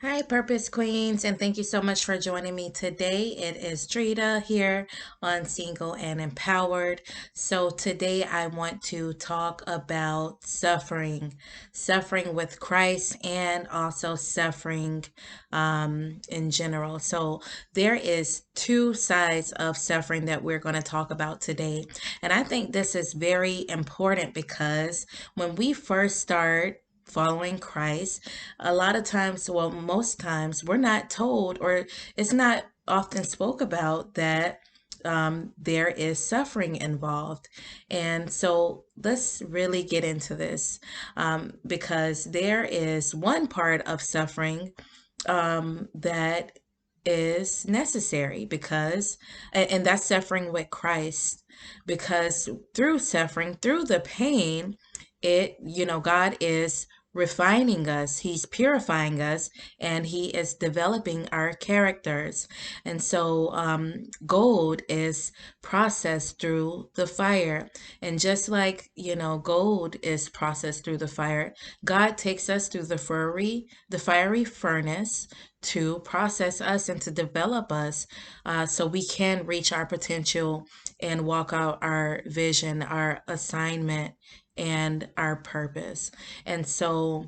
Hi, Purpose Queens, and thank you so much for joining me today. It is Drita here on Single and Empowered. So, today I want to talk about suffering with Christ, and also suffering in general. So, there is two sides of suffering that we're going to talk about today. And I think this is very important because when we first start following Christ, a lot of times, well, most times, we're not told, or it's not often spoke about, that there is suffering involved. And so let's really get into this, because there is one part of suffering that is necessary, because, and that's suffering with Christ, because through suffering, through the pain, God is refining us, He's purifying us, and He is developing our characters. And so, gold is processed through the fire. And just like, gold is processed through the fire, God takes us through the fiery furnace to process us and to develop us, so we can reach our potential and walk out our vision, our assignment, and our purpose. And so,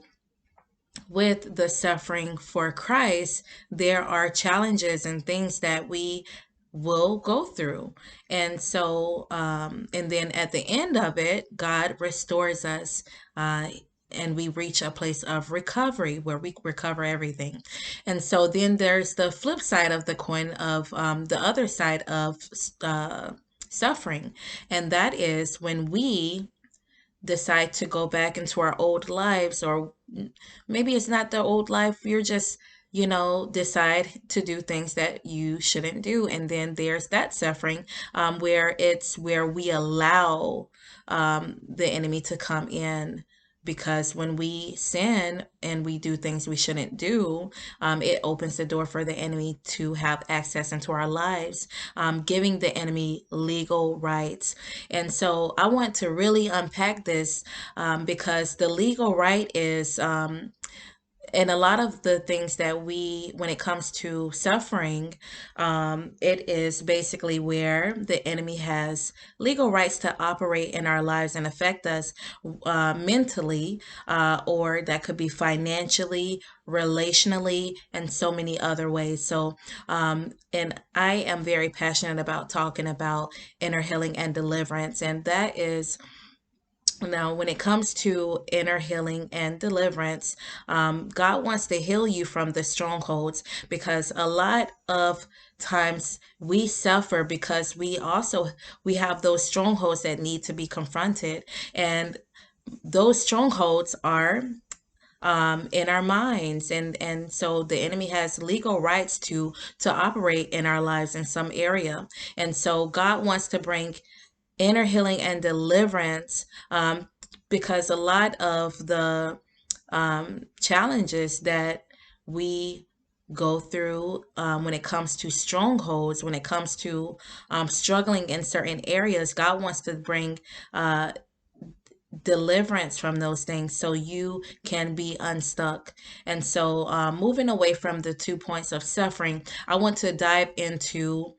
with the suffering for Christ, there are challenges and things that we will go through. And so, and then at the end of it, God restores us. And we reach a place of recovery where we recover everything. And so then there's the flip side of the coin, of the other side of suffering. And that is when we decide to go back into our old lives, or maybe it's not the old life, you're just, decide to do things that you shouldn't do. And then there's that suffering, where we allow the enemy to come in, because when we sin and we do things we shouldn't do, it opens the door for the enemy to have access into our lives, giving the enemy legal rights. And so I want to really unpack this, because the legal right is, and a lot of the things that when it comes to suffering, it is basically where the enemy has legal rights to operate in our lives and affect us, mentally, or that could be financially, relationally, and so many other ways. So, and I am very passionate about talking about inner healing and deliverance, and that is, now, when it comes to inner healing and deliverance, God wants to heal you from the strongholds, because a lot of times we suffer because we have those strongholds that need to be confronted. And those strongholds are, in our minds, and so the enemy has legal rights to operate in our lives in some area. And so God wants to bring inner healing and deliverance, because a lot of the challenges that we go through, when it comes to strongholds, when it comes to struggling in certain areas, God wants to bring deliverance from those things so you can be unstuck. And so, moving away from the 2 points of suffering, I want to dive into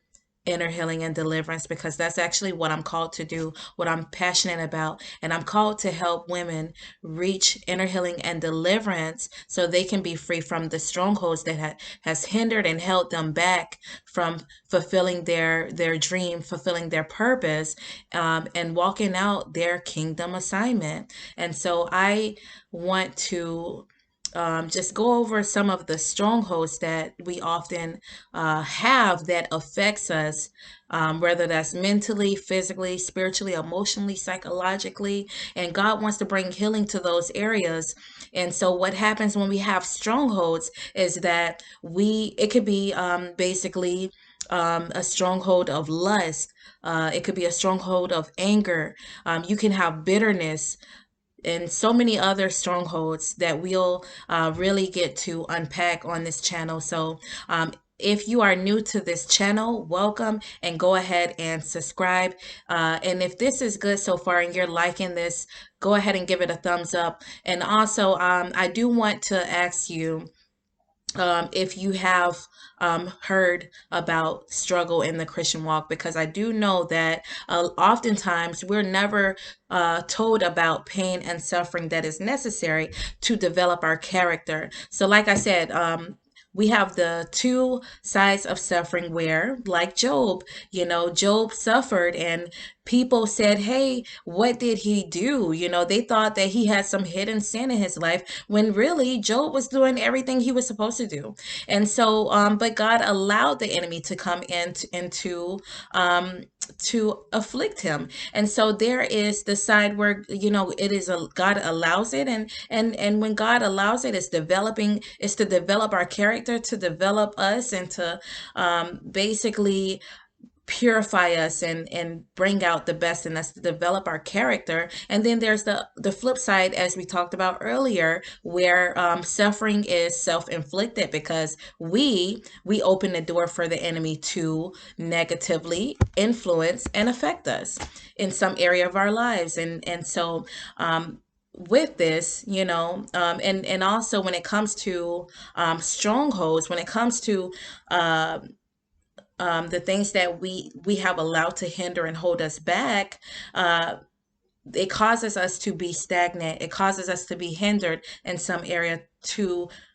inner healing and deliverance, because that's actually what I'm called to do, what I'm passionate about. And I'm called to help women reach inner healing and deliverance so they can be free from the strongholds that has hindered and held them back from fulfilling their dream, fulfilling their purpose, and walking out their kingdom assignment. And so I want to just go over some of the strongholds that we often have that affects us, whether that's mentally, physically, spiritually, emotionally, psychologically. And God wants to bring healing to those areas. And so what happens when we have strongholds is that it could be, basically, a stronghold of lust. It could be a stronghold of anger. You can have bitterness, and so many other strongholds that we'll really get to unpack on this channel. So, if you are new to this channel, welcome, and go ahead and subscribe. And if this is good so far and you're liking this, go ahead and give it a thumbs up. And also, I do want to ask you, if you have heard about struggle in the Christian walk, because I do know that oftentimes we're never told about pain and suffering that is necessary to develop our character. So, like I said, we have the two sides of suffering where, like Job, Job suffered and people said, hey, what did he do? They thought that he had some hidden sin in his life when really Job was doing everything he was supposed to do. And so, but God allowed the enemy to come into to afflict him. And so there is the side where it is a God allows it, and when God allows it, it's to develop our character, to develop us, and to basically purify us and bring out the best in us, to develop our character. And then there's the flip side, as we talked about earlier, where suffering is self-inflicted, because we open the door for the enemy to negatively influence and affect us in some area of our lives. And so with this, and also when it comes to strongholds, when it comes to uh, the things that we have allowed to hinder and hold us back, uh, it causes us to be stagnant. It causes us to be hindered in some area,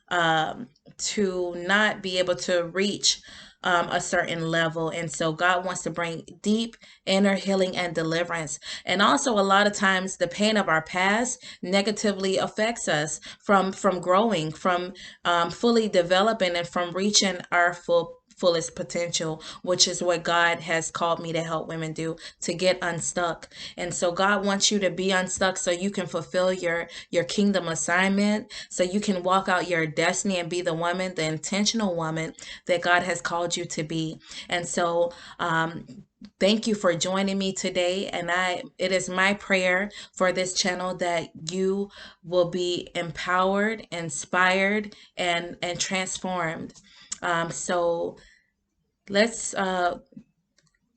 um, to not be able to reach a certain level. And so God wants to bring deep inner healing and deliverance. And also, a lot of times, the pain of our past negatively affects us from growing, from fully developing, and from reaching our fullest potential, which is what God has called me to help women do, to get unstuck. And so God wants you to be unstuck so you can fulfill your kingdom assignment, so you can walk out your destiny and be the woman, the intentional woman that God has called you to be. And so thank you for joining me today. And it is my prayer for this channel that you will be empowered, inspired, and transformed. So let's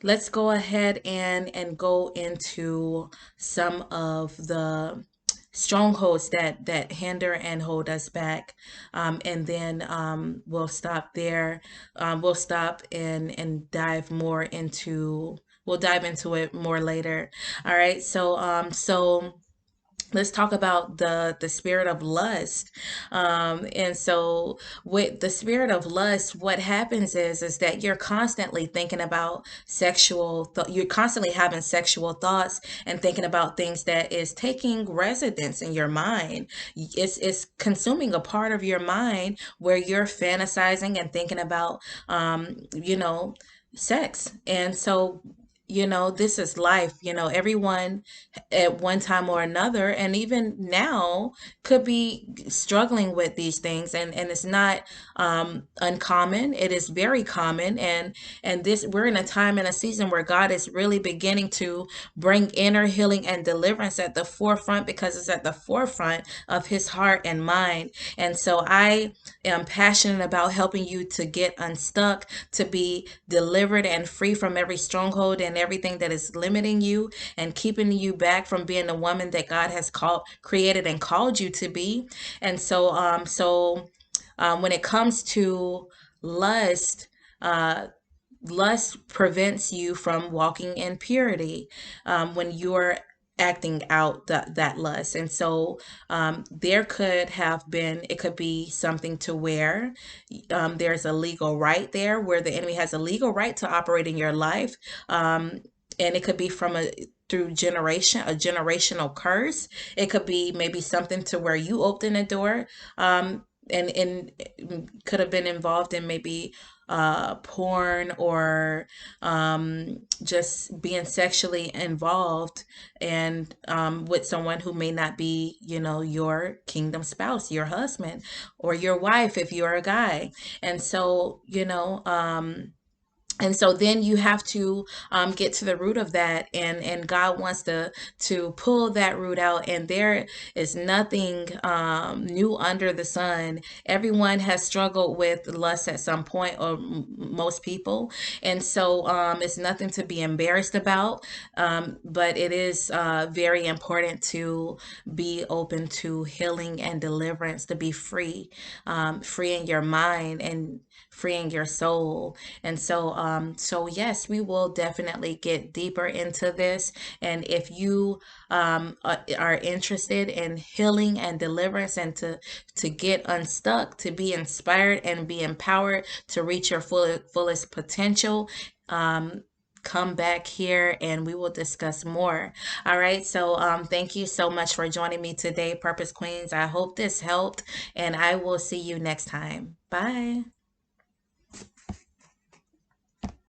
let's go ahead and go into some of the strongholds that hinder and hold us back, and then we'll stop there. We'll stop and dive more into, we'll dive into it more later. All right, so let's talk about the spirit of lust. And so with the spirit of lust, what happens is that you're constantly thinking about you're constantly having sexual thoughts and thinking about things that is taking residence in your mind. It's consuming a part of your mind where you're fantasizing and thinking about sex. And so this is life. Everyone at one time or another, and even now, could be struggling with these things, and it's not uncommon. It is very common, and this we're in a time and a season where God is really beginning to bring inner healing and deliverance at the forefront, because it's at the forefront of his heart and mind. And so I am passionate about helping you to get unstuck, to be delivered and free from every stronghold and everything that is limiting you and keeping you back from being the woman that God has created and called you to be. And so when it comes to lust, uh, lust prevents you from walking in purity, when you're acting out that lust. And so there could have been, it could be something to where there's a legal right there, where the enemy has a legal right to operate in your life. And it could be from a generational curse. It could be maybe something to where you open a door, and could have been involved in maybe porn, or just being sexually involved, and with someone who may not be, your kingdom spouse, your husband, or your wife if you're a guy. And so, And so then you have to get to the root of that, and God wants to pull that root out. And there is nothing new under the sun. Everyone has struggled with lust at some point, or most people. And so it's nothing to be embarrassed about, but it is very important to be open to healing and deliverance, to be free, free in your mind and freeing your soul. And so so yes, we will definitely get deeper into this. And if you are interested in healing and deliverance, and to get unstuck, to be inspired and be empowered to reach your fullest potential, come back here and we will discuss more. All right. So thank you so much for joining me today, Purpose Queens. I hope this helped, and I will see you next time. Bye.